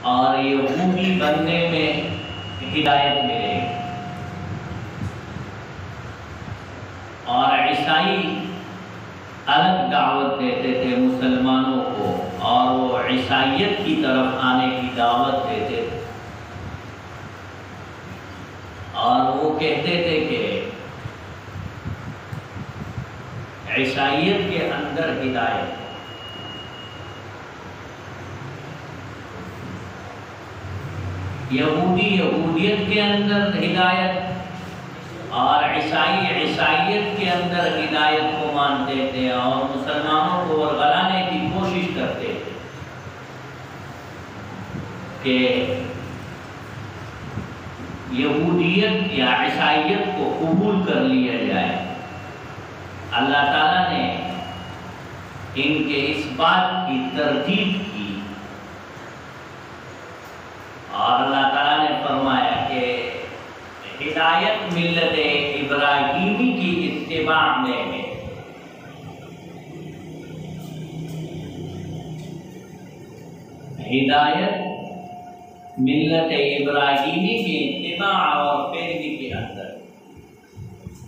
اور یہودی بننے میں ہدایت ملے گی، اور عیسائی الگ دعوت دیتے تھے مسلمانوں کو، اور وہ عیسائیت کی طرف آنے کی دعوت دیتے تھے، اور وہ کہتے تھے کہ عیسائیت کے اندر ہدایت، یہودی یہودیت کے اندر ہدایت، اور عیسائی عیسائیت کے اندر ہدایت کو مانتے تھے، اور مسلمانوں کو ورگلانے کی کوشش کرتے تھے کہ یہودیت یا عیسائیت کو قبول کر لیا جائے۔ اللہ تعالیٰ نے ان کے اس بات کی تردید کی، اور اللہ تعالیٰ نے فرمایا کہ ہدایت ملت ابراہیمی کی اتباع میں ہے۔ ہدایت ملت ابراہیمی کی اتباع اور پیروی کے اندر،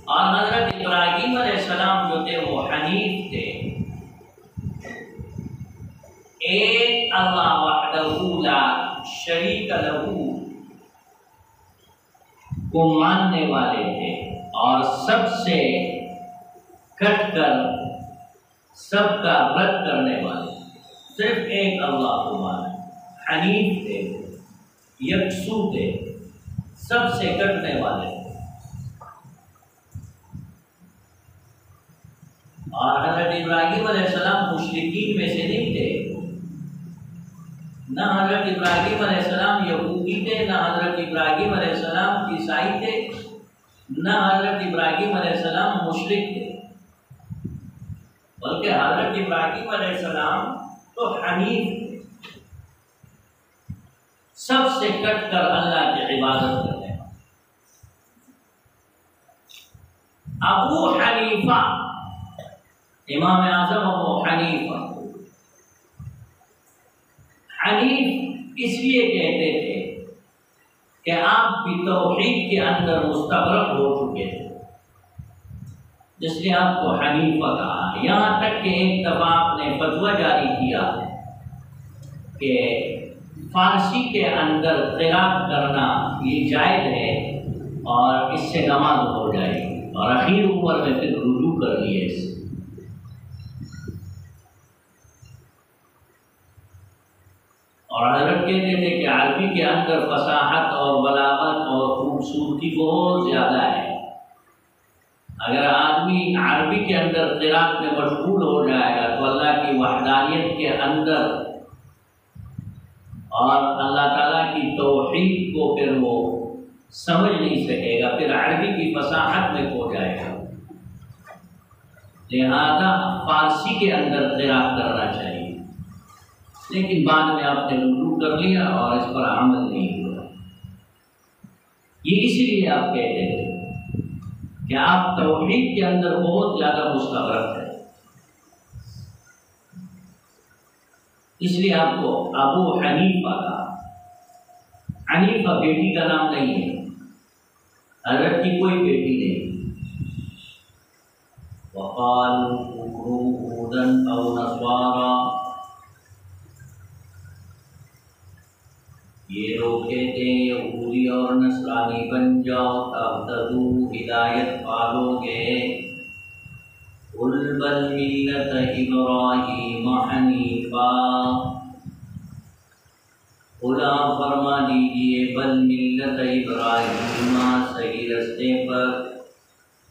اور حضرت ابراہیم علیہ السلام جو تھے وہ حنیف تھے، ایک اللہ وحدہ لا شریک لہ کو ماننے والے تھے، اور سب سے کٹ کر سب کا رد کرنے والے، صرف ایک اللہ کو مانا، حنیف تھے، یکسو تھے، سب سے کٹنے والے تھے۔ اور حضرت ابراہیم علیہ السلام مشرکین میں سے نہیں تھے، نہ حضرت ابراہیم علیہ السلام یہودی تھے، نہ حضرت ابراہیم علیہ السلام عیسائی تھے، نہ حضرت ابراہیم علیہ السلام مشرک تھے، بلکہ حضرت ابراہیم علیہ السلام تو حنیف تھے، سب سے کٹ کر اللہ کی عبادت کرنے والے۔ ابو حنیفہ، امام اعظم ابو حنیفہ، حنیف اس لیے کہتے تھے کہ آپ بھی توحید کے اندر مستغرق ہو چکے تھے، جس نے آپ کو حنیفہ کہا۔ یہاں تک کہ ایک دفعہ آپ نے فتویٰ جاری کیا کہ فارسی کے اندر قراءت کرنا یہ جائز ہے اور اس سے نماز ہو جائے گی، اور اخیر عمر میں پھر رجوع کر لیے اس سے۔ اور حضرت کہتے تھے کہ عربی کے اندر فصاحت اور بلاغت اور خوبصورتی بہت زیادہ ہے، اگر آدمی عربی کے اندر قراءت میں مشغول ہو جائے گا تو اللہ کی وحدانیت کے اندر اور اللہ تعالیٰ کی توحید کو پھر وہ سمجھ نہیں سکے گا، پھر عربی کی فصاحت میں کھو جائے گا۔ لہذا فارسی کے اندر قراءت کرنا چاہیے، لیکن بعد میں آپ نے رجوع کر لیا اور اس پر عمل نہیں ہوا۔ یہ اسی لیے آپ کہتے تھے کہ آپ توحید کے اندر بہت زیادہ مستغرق ہیں، اس لیے آپ کو ابو حنیفہ کہا۔ حنیفہ بیٹی کا نام نہیں ہے، حضرت کی کوئی بیٹی نہیں۔ وقالوا كونوا هودا او نصارى، یہ لوگ کہتے ہیں یہودی اور نصرانی بن جاؤ تہتدوا، ہدایت پالو گے۔ قل بل ملت ابراہیم حنیفا، خدا فرما دیجئے بل ملت ابراہیم، صحیح رستے پر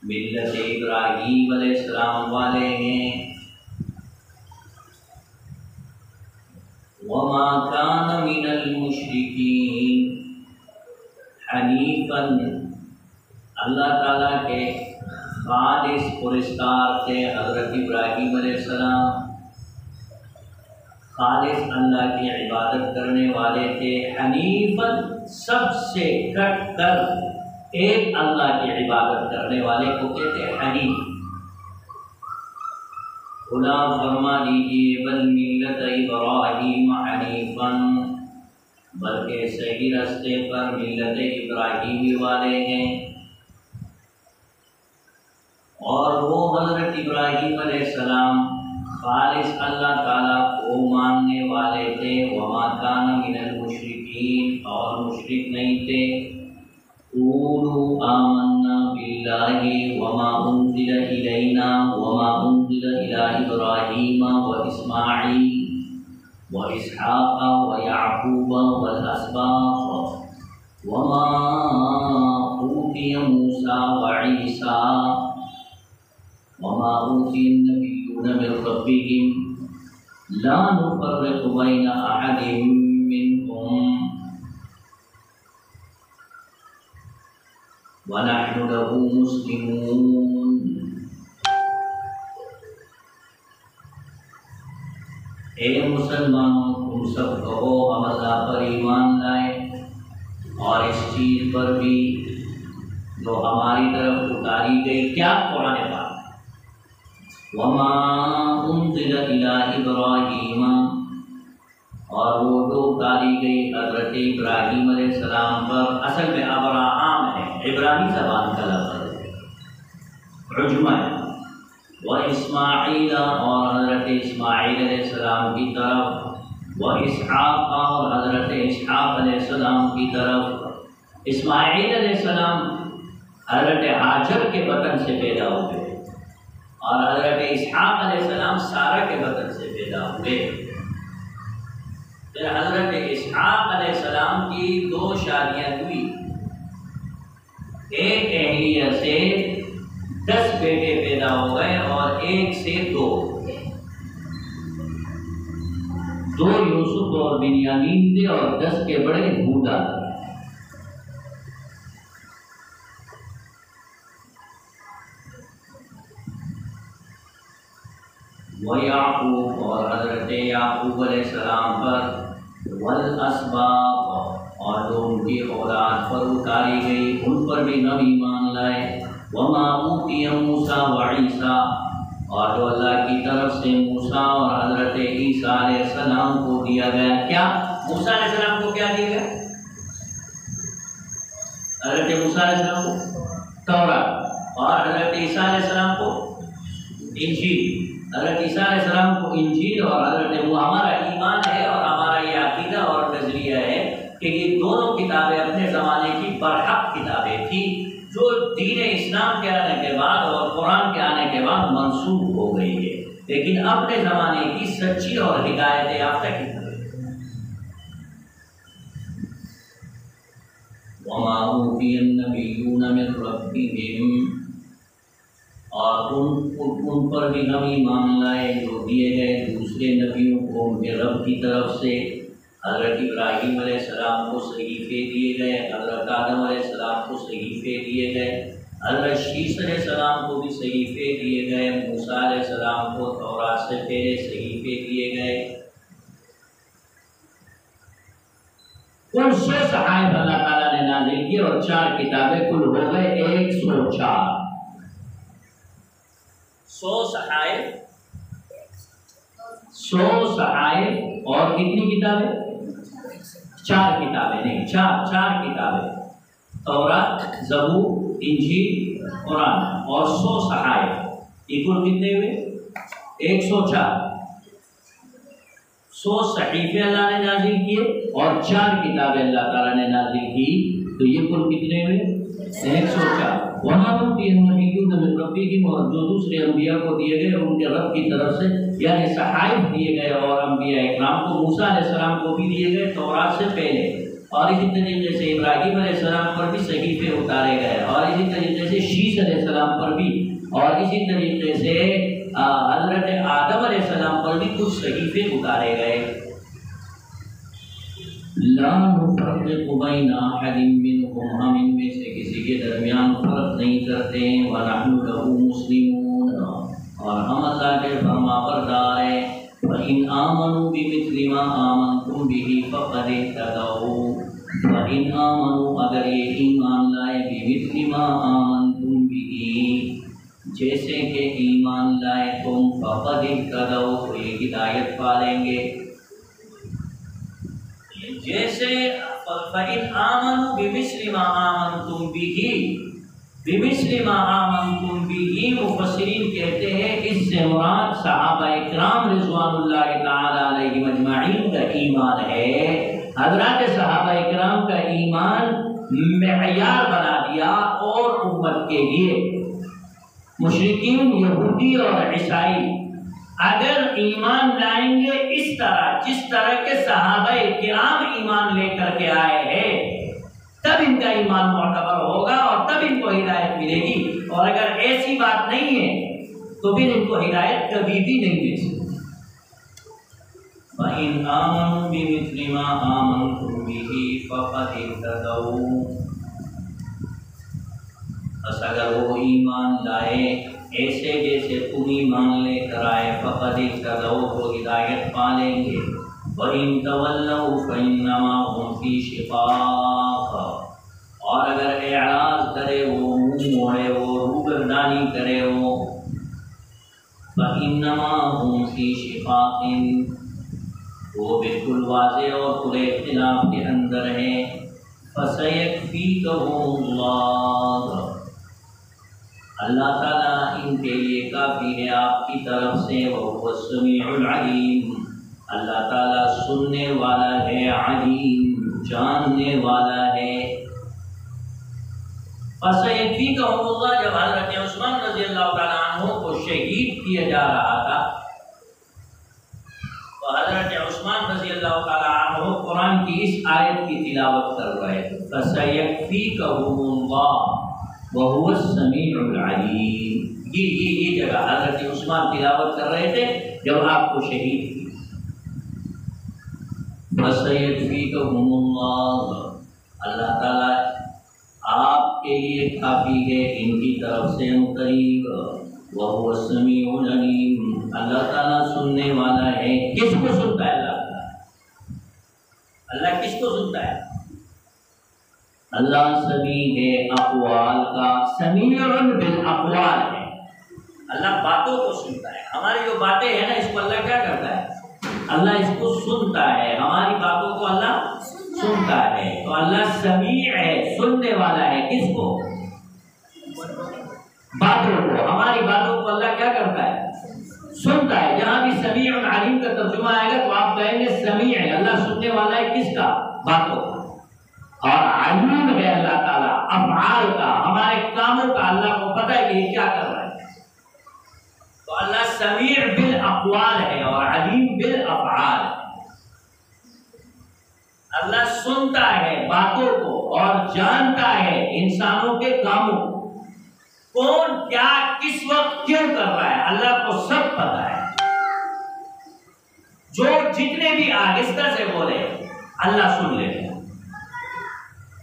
ملت ابراہیم علیہ السلام والے ہیں۔ وما كان من المشرکین، حنیفا، اللہ تعالیٰ کے خالص پرستار تھے حضرت ابراہیم علیہ السلام، خالص اللہ کی عبادت کرنے والے تھے۔ حنیفا، سب سے کٹ کر ایک اللہ کی عبادت کرنے والے کو کہتے ہیں حنیف۔ خدا فرما دیجئے بل ملت ابراہیم حنیفا، بلکہ صحیح راستے پر ملت ابراہیمی والے ہیں، اور وہ حضرت ابراہیم علیہ السلام خالص اللہ تعالیٰ کو ماننے والے تھے، وما کان من المشرکین، اور مشرک نہیں تھے۔ قولوا آمنا باللہ وما انزل الینا وما انزل الی ابراہیم واسماعیل واسحاق ویعقوب والاسباط وما اوتی موسیٰ وعیسیٰ وما اوتی النبیون من ربهم لا نفرق بین احد منهم وَنَحْنُ لَهُ مُسْلِمُونَ۔ اے مسلمانوں، تم سب کہو ہم اللہ پر ایمان لائے اور اس چیز پر بھی جو ہماری طرف اتاری گئی، کیا قرآن پاک، وَمَا أُنزِلَ إِلَىٰ إِبْرَاهِيمَ، اور وہ جو اتاری گئی حضرت ابراہیم علیہ السلام پر، اصل میں ابراہام ہے، عبرانی زبان کا لفظ ہے، عجمہ ہے، وہ اسماعیل، اور حضرت اسماعیل علیہ السلام کی طرف، وہ اسحاق، اور حضرت اسحاق علیہ السلام کی طرف۔ اسماعیل علیہ السلام حضرت ہاجر کے بطن سے پیدا ہوئے، اور حضرت اسحاق علیہ السلام سارہ کے بطن سے پیدا ہوئے۔ پھر حضرت اسحاق علیہ السلام کی 2 شادیاں ہوئی، ایک اہلیہ سے 10 بیٹے پیدا ہو گئے اور ایک سے 2 یوسف اور بنیامین تھے، اور 10 کے بڑے یہودا تھے۔ وَيَعْقُوب، اور حضرت یعقوب علیہ السلام پر، والاسباط، اور جو ان کی اولاد پر اتاری گئی ان پر بھی ہم ایمان لائے۔ وما اوتی موسیٰ وعیسیٰ، اور جو اللہ کی طرف سے موسیٰ اور حضرت عیسیٰ علیہ السلام کو دیا گیا۔ کیا موسیٰ علیہ السلام کو کیا دیا گیا؟ حضرت موسیٰ علیہ السلام کو تورات، اور حضرت عیسیٰ علیہ السلام کو انجیل۔ حضرت عیسیٰ علیہ السلام کو انجیل، اور حضرت وہ ہمارا ایمان ہے اور ہمارا یہ عقیدہ اور نظریہ ہے کہ یہ دونوں کتابیں اپنے زمانے کی برحق کتابیں تھیں، جو دین اسلام کے آنے کے بعد اور قرآن کے آنے کے بعد منسوخ ہو گئی ہے، لیکن اپنے زمانے کی سچی اور ہدایت یافتہ کتابیں۔ وما اوتی النبیون من ربهم، اور ان پر بھی ہم ایمان لائے جو دیے گئے دوسرے نبیوں کو ان کے رب کی طرف سے۔ حضرت ابراہیم علیہ السلام کو صحیفے دیے گئے، حضرت آدم علیہ السلام کو صحیفے دیے گئے، حضرت شیس علیہ السلام کو بھی صحیفے دیے گئے، موسیٰ علیہ السلام کو تورات سے پہلے صحیفے دیے گئے۔ کل 100 صحائف اللہ تعالیٰ نے نازل کیے، اور 4 کتابیں کل ہو گئے 104۔ 100 صحائف اور کتنی کتابیں؟ 4 کتابیں، نہیں، 4 کتابیں، تورات، زبور، انجیل، قرآن، اور 100 صحائف، یہ کل کتنے ہوئے؟ 104۔ 100 صحیفے اللہ نے نازل کیے اور 4 کتابیں اللہ تعالیٰ نے نازل کی، تو یہ کل کتنے ہوئے؟ 104۔ وہاں اوتی النبیون من ربهم، اور جو دوسرے انبیاء کو دیے گئے ان کے رب کی طرف سے، یعنی صحائف دیے گئے، اور انبیاء اکرام کو، موسیٰ علیہ السلام کو بھی دیے گئے تورات سے پہلے، اور اسی طریقے سے ابراہیم علیہ السلام پر بھی صحیفے اتارے گئے، اور اسی طریقے سے شیس علیہ السلام پر بھی، اور اسی طریقے سے حضرت آدم علیہ السلام پر بھی کچھ صحیفے اتارے گئے۔ لا نفرق بین احد منهم، ہم ان میں سے کسی کے درمیان فرق نہیں کرتے ہیں، ونحن له مسلمون، اور ہم اللہ کے فرما بردار ہیں۔ وَإِنْ آمَنُوا بِمِثْلِ مَا آمَنْتُمْ بِهِ فَقَدِ اهْتَدَوْا، وَإِنْ آمَنُوا، اگر یہ ایمان لائے، بِمِثْلِ مَا آمَنْتُمْ بِهِ، جیسے کہ ایمان لائے تم، فَقَدِ اهْتَدَوْا، تو یہ ہدایت پا لیں گے۔ جیسے فَإِنْ آمَنُوا بِمِثْلِ مَا آمَنْتُمْ بِهِ بِمِثْلِ مَا آمَنْتُمْ بِهِ مفسرین کہتے ہیں اس سے مراد صحابہ اکرام رضوان اللہ تعالی علیہم اجمعین کا ایمان ہے۔ حضرات صحابہ اکرام کا ایمان معیار بنا دیا اور امت کے لیے مشرکین یہودی اور عیسائی اگر ایمان لائیں گے اس طرح جس طرح کے صحابہ کرام ایمان لے کر کے آئے ہیں تب ان کا ایمان معتبر ہوگا اور تب ان کو ہدایت ملے گی، اور اگر ایسی بات نہیں ہے تو پھر ان کو ہدایت کبھی بھی نہیں مل سکتی۔ فَإِنْ آمَنُوا بِمِثْلِ مَا آمَنْتُمْ بِهِ فَقَدِ اهْتَدَوْا، بس اگر وہ ایمان لائے ایسے جیسے تم ایمان لے کر آئے فقد اهتدوا تو ہدایت پا لیں گے۔ وَإِن تَوَلَّوْا فَإِنَّمَا هُمْ فِي شِقَاقٍ، اور اگر اعراض کرے وہ، منہ موڑے وہ، روگردانی کرے وہ، فَإِنَّمَا هُمْ فِي شِقَاقٍ وہ بالکل واضح اور کھلے اختلاف کے اندر ہے۔ فَسَيَكْفِيكَهُمُ اللَّهُ، اللہ تعالیٰ ان کے لیے کافی ہے آپ کی طرف سے۔ وَهُوَ السَّمِيعُ الْعَلِيمُ، اللہ تعالیٰ سننے والا ہے، علیم جاننے والا ہے۔ فَسَيَكْفِيكَهُمُ اللَّهُ، جب حضرت عثمان رضی اللہ تعالیٰ عنہ کو شہید کیا جا رہا تھا تو حضرت عثمان رضی اللہ تعالیٰ عنہ قرآن کی اس آیت کی تلاوت کر رہے تھے، فَسَيَكْفِيكَهُمُ اللَّهُ وَهُوَ السَّمِيعُ الْعَلِيمُ۔ یہ جگہ حضرت عثمان تلاوت کر رہے تھے جب آپ کو شہید کیا۔ فَسَيَكْفِيكَهُمُ اللَّهُ، اللہ تعالیٰ آپ کے لیے کافی ہے، ان کی طرف سے قریب۔ وَهُوَ السَّمِيعُ الْعَلِيمُ، اللہ تعالیٰ سننے والا ہے۔ کس کو سنتا ہے اللہ تعالیٰ؟ اللہ کس کو سنتا ہے؟ اللہ سمیع ہے اقوال کا، سمیع بالاقوال ہے، اللہ باتوں کو سنتا ہے۔ ہماری جو باتیں ہیں نا اس کو اللہ کیا کرتا ہے؟ اللہ اس کو سنتا ہے، ہماری باتوں کو اللہ سنتا ہے۔ تو اللہ سمیع ہے، سننے والا ہے، کس کو؟ باتوں کو، ہماری باتوں کو اللہ کیا کرتا ہے؟ سنتا ہے۔ جہاں بھی سمیع علیم کا ترجمہ آئے گا تو آپ کہیں گے سمیع ہے، اللہ سننے والا ہے کس کا؟ باتوں کا۔ اور علیم ہے اللہ تعالیٰ افعال کا، ہمارے کاموں کا، اللہ کو پتہ ہے کہ یہ کیا کر رہا ہے۔ تو اللہ سمیع بالاقوال ہے اور علیم بالافعال ہے۔ اللہ سنتا ہے باتوں کو اور جانتا ہے انسانوں کے کاموں کو، کون کیا کس وقت کیوں کر رہا ہے، اللہ کو سب پتہ ہے۔ جو جتنے بھی آہستہ سے بولے اللہ سن لے،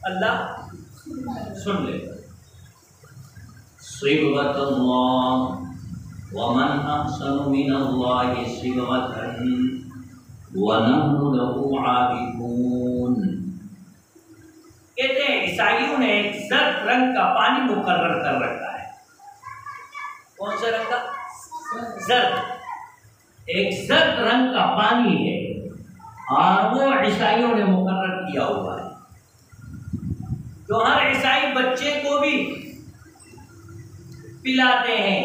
اللہ سن لے۔ صبغۃ اللہ ومن احسن من اللہ صبغۃ ونحن له عابدون۔ کہتے ہیں عیسائیوں نے ایک زرد رنگ کا پانی مقرر کر رکھا ہے۔ کون سا رنگ کا؟ زرد، ایک زرد رنگ کا پانی ہے اور وہ عیسائیوں نے مقرر کیا ہوا ہے، جو ہر عیسائی بچے کو بھی پلاتے ہیں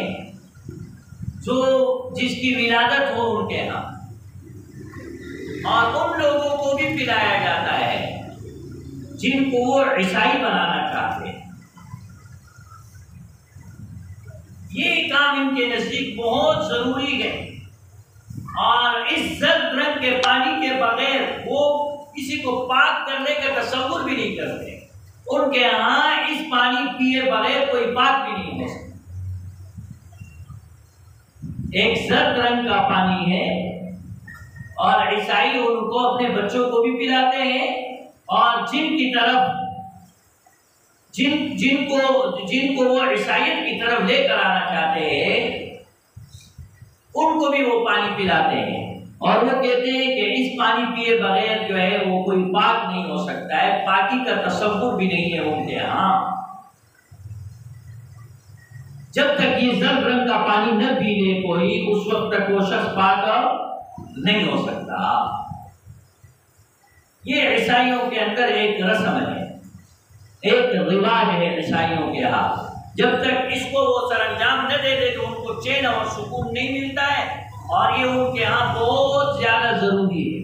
جو جس کی ولادت ہو ان کے ہاں، اور ان لوگوں کو بھی پلایا جاتا ہے جن کو وہ عیسائی بنانا چاہتے ہیں۔ یہ کام ان کے نزدیک بہت ضروری ہے، اور اس زرد رنگ کے پانی کے بغیر وہ کسی کو پاک کرنے کا تصور بھی نہیں کرتے۔ ان کے ہاں اس پانی پیے بغیر کوئی پاک بھی نہیں ہو سکتا۔ ایک زرد رنگ کا پانی ہے اور عیسائی ان کو اپنے بچوں کو بھی پلاتے ہیں، اور جن کی طرف جن کو وہ عیسائیت کی طرف لے کر آنا چاہتے ہیں ان کو بھی وہ پانی پلاتے ہیں، اور وہ کہتے ہیں کہ اس پانی پیے بغیر جو ہے وہ کوئی پاک نہیں ہو سکتا ہے، پاکی کا تصور بھی نہیں ہے ان کے ہاں۔ جب تک یہ زرد رنگ کا پانی نہ پی لے کوئی، اس وقت تک وہ شخص پاک نہیں ہو سکتا۔ یہ عیسائیوں کے اندر ایک رسم ہے، ایک رواج ہے عیسائیوں کے ہاتھ. جب تک اس کو وہ سر انجام نہ دے دے تو ان کو چین اور سکون نہیں ملتا ہے، اور یہ ان کے ہاں بہت زیادہ ضروری ہے.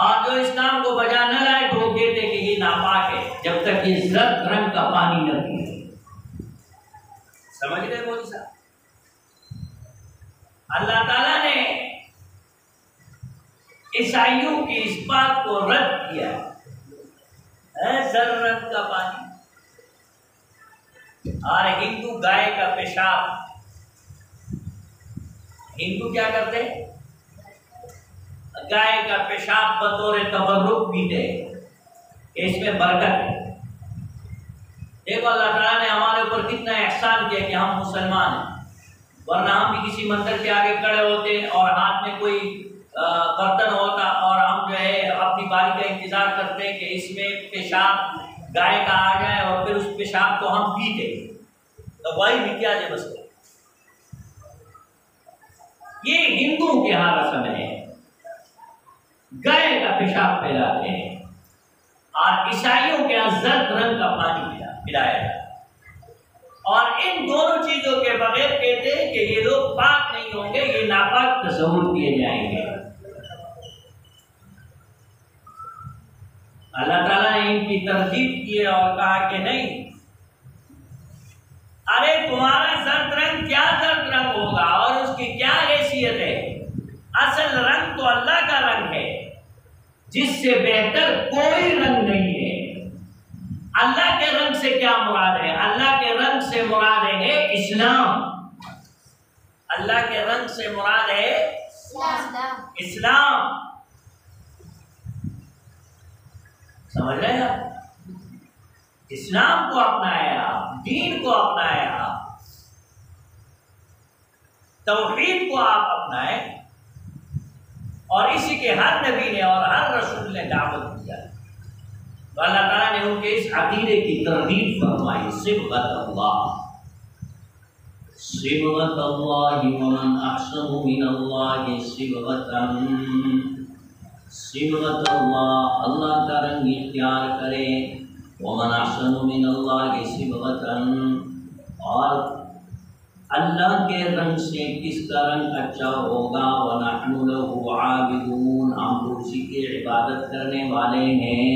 اور جو اسلام کو بجا نہ لائے تو وہ کہتے کہ یہ ناپاک ہے جب تک یہ زرد رنگ کا پانی نہ پیے. سمجھ گئے مولوی صاحب؟ اللہ تعالیٰ نے عیسائیوں کی اس بات کو رد کیا ہے، زرد رنگ کا پانی. اور ہندو گائے کا پیشاب، ہندو کیا کرتے؟ گائے کا پیشاب بطور تبرک پیتے کہ اس میں برکت ہے. دیکھو اللہ تعالیٰ نے ہمارے اوپر کتنا احسان کیا کہ ہم مسلمان ہیں، ورنہ ہم بھی کسی مندر کے آگے کھڑے ہوتے اور ہاتھ میں کوئی برتن ہوتا اور ہم جو ہے اپنی باری کا انتظار کرتے کہ اس میں پیشاب گائے کا آ جائے اور پھر اس پیشاب کو ہم پیتے. تو وہی بھی کیا جائے بس. یہ ہندوؤں کے ہاں رسم ہے، گائے کا پیشاب پلاتے ہیں، اور عیسائیوں کے ہاں زرد رنگ کا پانی پلایا جاتا ہے. اور ان دونوں چیزوں کے بغیر کہتے ہیں کہ یہ لوگ پاک نہیں ہوں گے، یہ ناپاک تصور کیے جائیں گے. اللہ تعالیٰ نے ان کی تردید کی اور کہا کہ نہیں، ارے تمہارا زرد رنگ کیا زرد رنگ ہوگا اور اس کی کیا حیثیت ہے؟ اصل رنگ تو اللہ کا رنگ ہے جس سے بہتر کوئی رنگ نہیں ہے. اللہ کے رنگ سے کیا مراد ہے؟ اللہ کے رنگ سے مراد ہے اسلام. اللہ کے رنگ سے مراد ہے اسلام. سمجھ رہے ہیں؟ اسلام کو اپنایا، دین کو اپنایا، توحید کو آپ اپنائیں، اور اسی کے ہر نبی نے اور ہر رسول نے دعوت دیا. تو اللہ تعالیٰ نے ان کے اس عقیدے کی تردید فرمائی. صبغۃ اللہ، صبغۃ اللہ ومن احسن من اللہ صبغۃ. صبغۃ اللہ، اللہ کا رنگ اختیار کرے. ومن احسن من اللہ صبغۃ، اور اللہ کے رنگ سے کس کا رنگ اچھا ہوگا. ونحن له عابدون، ہم تو اسی کی عبادت کرنے والے ہیں.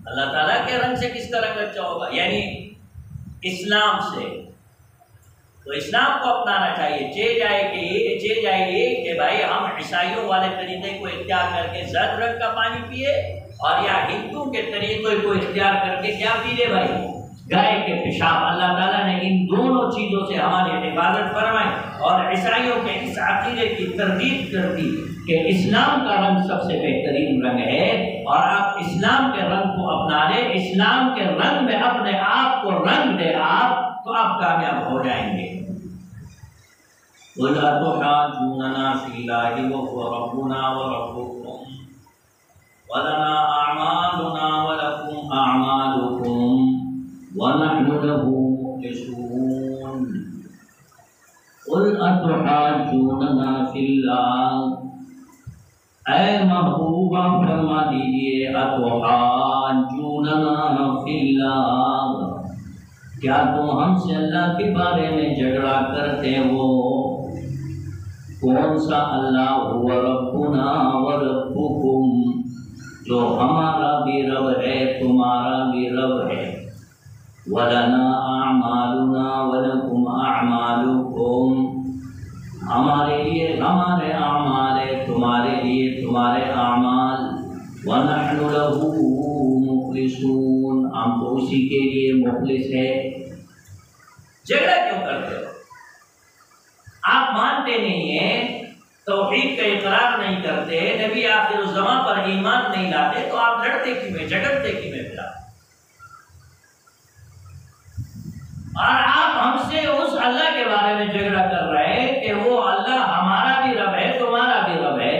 اللہ تعالیٰ کے رنگ سے کس کا رنگ اچھا ہوگا؟ یعنی اسلام سے. تو اسلام کو اپنانا چاہیے. چاہیے کہ بھائی ہم عیسائیوں والے طریقے کو اختیار کر کے زرد رنگ کا پانی پیے، اور یا ہندو کے طریقے کو اختیار کر کے کیا پی لے بھائی؟ گائے کے پیشاب. اللہ تعالیٰ نے ان دونوں چیزوں سے ہماری حفاظت فرمائی اور عیسائیوں کے اس عقیدے کی تردید کر دی کہ اسلام کا رنگ سب سے بہترین رنگ ہے، اور آپ اسلام کے رنگ کو اپنا لیں، اسلام کے رنگ میں اپنے آپ کو رنگ دے آپ، تو آپ کامیاب ہو جائیں گے. وَلَا تُحَاجُّونَنَا فِي اللَّهِ وَهُوَ رَبُّنَا وَرَبُّكُمْ وَلَنَا أَعْمَالُنَا وَلَكُمْ أَعْمَالُكُمْ وَنَحْنُ لَهُ مُخْلِصُونَ. قُلْ أَتُحَاجُّونَنَا فِي اللَّهِ، اے محبوبہ فرما دیجئے أَتُحَاجُّونَنَا فِي اللَّهِ، کیا تم ہم سے اللہ کے بارے میں جھگڑا کرتے ہو؟ کون سا اللہ؟ هُوَ رَبُّنَا وَرَبُّكُمْ، جو ہمارا بھی رب ہے تمہارا بھی رب ہے. وَلَنَا أَعْمَالُنَا وَلَكُمْ أَعْمَالُكُمْ، ہمارے لیے ہمارے اعمال ہے، تمہارے لیے تمہارے اعمال. وَنَحْنُ لَهُ مُخْلِصُونَ، ہم تو اسی کے لیے مخلص ہے. جھگڑا کیوں کرتے ہو؟ آپ مانتے نہیں ہیں، توحید کا اقرار نہیں کرتے، نبی آخر الزمان پر ایمان نہیں لاتے، تو آپ لڑتے کیوں ہیں، جھگڑتے کیوں ہیں؟ پھر اور آپ ہم سے اس اللہ کے بارے میں جھگڑا کر رہے ہیں کہ وہ اللہ ہمارا بھی رب ہے تمہارا بھی رب ہے.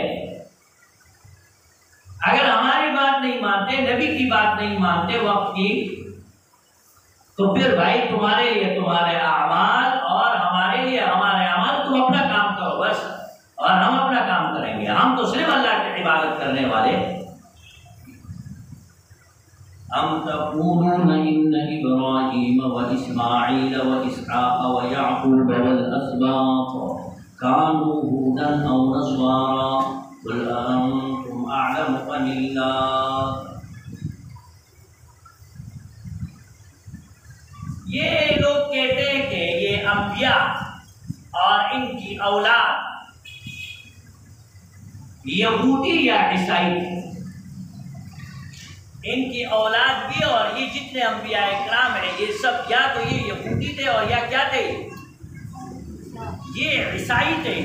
اگر ہماری بات نہیں مانتے، نبی کی بات نہیں مانتے وقت کی، تو پھر بھائی تمہارے لیے تمہارے اعمال اور ہمارے لیے ہمارے اعمال، تم اپنا کام کرو بس. اور ہم اپنا کام کریں گے، ہم تو صرف اللہ کی عبادت کرنے والے۔ ام تقولون ان ابراہیم واسماعیل واسحاق ویعقوب والاسباط كانوا هودا او نصارا قل انتم اعلم ام اللہ۔ یہ لوگ کہتے ہیں کہ یہ انبیاء اور ان کی اولاد یہودی یا عیسائی تھے، ان کی اولاد بھی اور یہ جتنے انبیاء اکرام ہیں یہ سب یا تو یہ یہودی تھے اور یا کیا تھے، یہ عیسائی تھے۔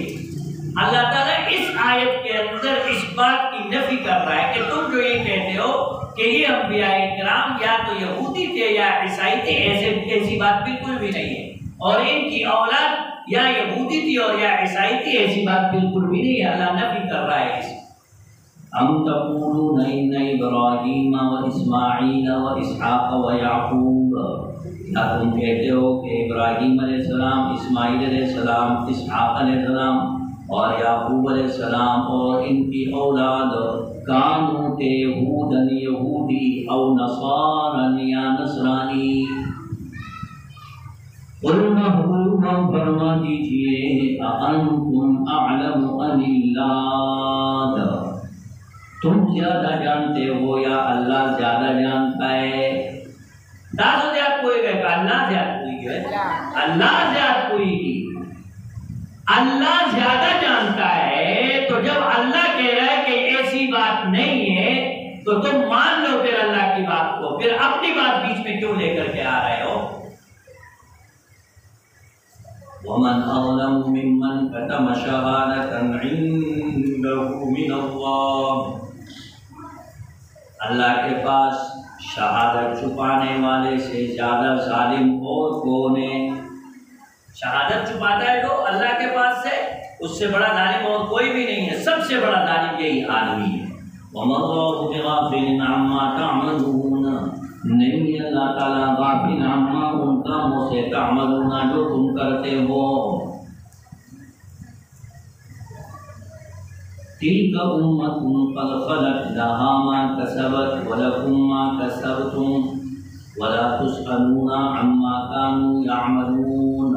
اللہ تعالیٰ اس آیت کے اندر اس بات کی نفی کر رہا ہے کہ تم جو یہ کہتے ہو کہ یہ انبیاء اکرام یا تو یہودی تھے یا عیسائی تھے، ایسی بات بالکل بھی نہیں ہے، اور ان کی اولاد یا یہودی تھی اور یا عیسائی تھی، ایسی بات بالکل بھی نہیں ہے۔ اللہ نفی کر رہا ہے اس۔ ام تقولون ان ابراہیم واسماعیل واسحاق ویعقوب، کیا تم کہتے ہو کہ ابراہیم علیہ السلام، اسماعیل علیہ السلام، اسحاق علیہ السلام اور یعقوب علیہ السلام اور ان کی اولاد کانوا تھے یہودن یہودی او نصارن یا نصرانی۔ قل محبوب فرما دیجئے اانتم اعلم ام اللہ، تم زیادہ جانتے ہو یا اللہ زیادہ جانتا ہے؟ داسو زیاد کوئی گئے کہ اللہ زیاد کوئی گئے، اللہ زیاد کوئی گی، اللہ زیادہ جانتا ہے۔ تو جب اللہ کہہ رہا ہے کہ ایسی بات نہیں ہے تو تم مان لو پھر اللہ کی بات کو، پھر اپنی بات بیچ میں کیوں لے کر کے آ رہے ہو؟ وَمَنْ أَظْلَمُ مِمَّنْ كَتَمَ شَهَادَةً عِندَهُ مِنَ اللَّهِ، اللہ کے پاس شہادت چھپانے والے سے زیادہ ظالم اور کون ہے؟ شہادت چھپاتا ہے جو اللہ کے پاس سے، اس سے بڑا ظالم اور کوئی بھی نہیں ہے، سب سے بڑا ظالم یہی آدمی ہے۔ وَمَا اللَّهُ بِغَافِلٍ عَمَّا تَعْمَلُونَ، نہیں اللہ تعالیٰ غافل عما ان کاموں سے تعملون جو تم کرتے ہو۔ تلک امت قد خلت لها ما کسبت ولکم ما کسبتم ولا تسألون عما كانوا يعملون۔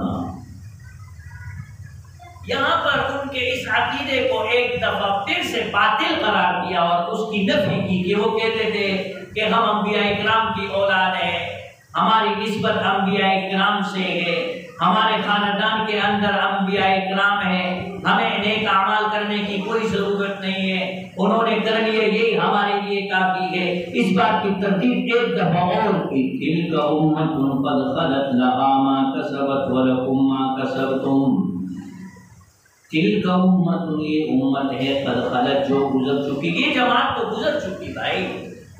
یہاں پر ان کے اس عقیدے کو ایک دفعہ پھر سے باطل قرار دیا اور اس کی نفی کی کہ وہ کہتے تھے کہ ہم انبیاء اکرام کی اولاد ہیں، ہماری نسبت انبیاء اکرام سے ہے، ہمارے خاندان کے اندر انبیاء اکرام ہیں، ہمیں نیک اعمال کرنے کی کوئی ضرورت نہیں ہے، انہوں نے کر لیے یہی ہمارے لیے کافی ہے۔ اس بات کی ترتیب ایک دفعہ اور کی، تلک امت قد خلت لها ما کسبت ولکم ما کسبتم۔ تلک امت، یہ امت ہے، قد خلت جو گزر چکی، یہ جماعت تو گزر چکی بھائی،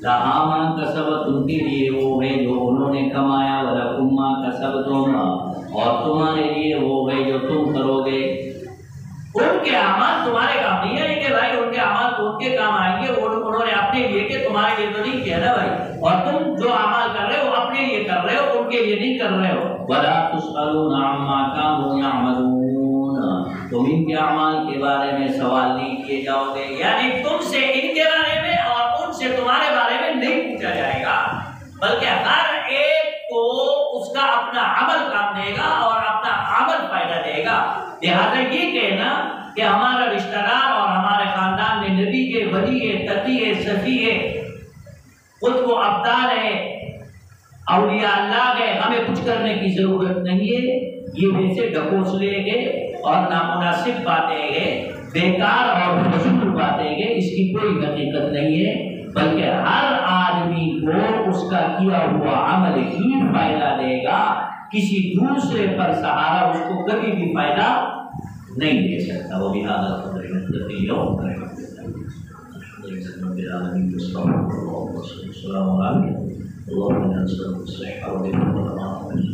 لہا ما کسبت ان کے لیے وہ ہے جو انہوں نے کمایا، ولکم ما کسبتم اور تمہارے لیے وہ ہے جو تم کرو گے۔ ان کے اعمال تمہارے کام نہیں ہے کہ بھائی ان کے اعمال تو ان کے کام آئیں گے، انہوں نے اپنے لیے کہ تمہارے لیے تو نہیں کیا نا بھائی، اور تم جو اعمال کر رہے ہو اپنے لیے کر رہے ہو، ان کے لیے نہیں کر رہے ہو۔ ولا تسألون عما كانوا يعملون، تم ان کے اعمال کے بارے میں سوال نہیں کیے جاؤ گے، یعنی تم سے ان کے بارے میں اور ان سے تمہارے بارے میں نہیں پوچھا جائے گا، بلکہ ہر ایک کو اس کا اپنا عمل کام دے گا اور اپنا عمل فائدہ دے گا۔ لہذا یہ کہنا کہ ہمارا رشتہ دار اور ہمارے خاندان میں نبی کے ولی ہے، تقی ہے، صفی ہے، خود وہ ابدال ہے، اولیاء اللہ ہے، ہمیں کچھ کرنے کی ضرورت نہیں ہے، یہ ویسے ڈھکوسلے گئے اور نامناسب باتیں ہیں، بیکار اور فضول باتیں ہیں، اس کی کوئی حقیقت نہیں ہے، بلکہ ہر آدمی کو اس کا کیا ہوا عمل ہی فائدہ دے گا، کسی دوسرے پر سہارا اس کو کبھی بھی فائدہ نہیں دے سکتا۔ وہ بھی حالت السلام علیکم اللهم انصر الصحة والعافية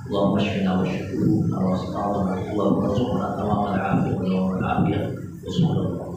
اللهم اشفنا واشف قلوبنا واسقاطنا اللهم ارزقنا تمام العافية والعافية وصلى الله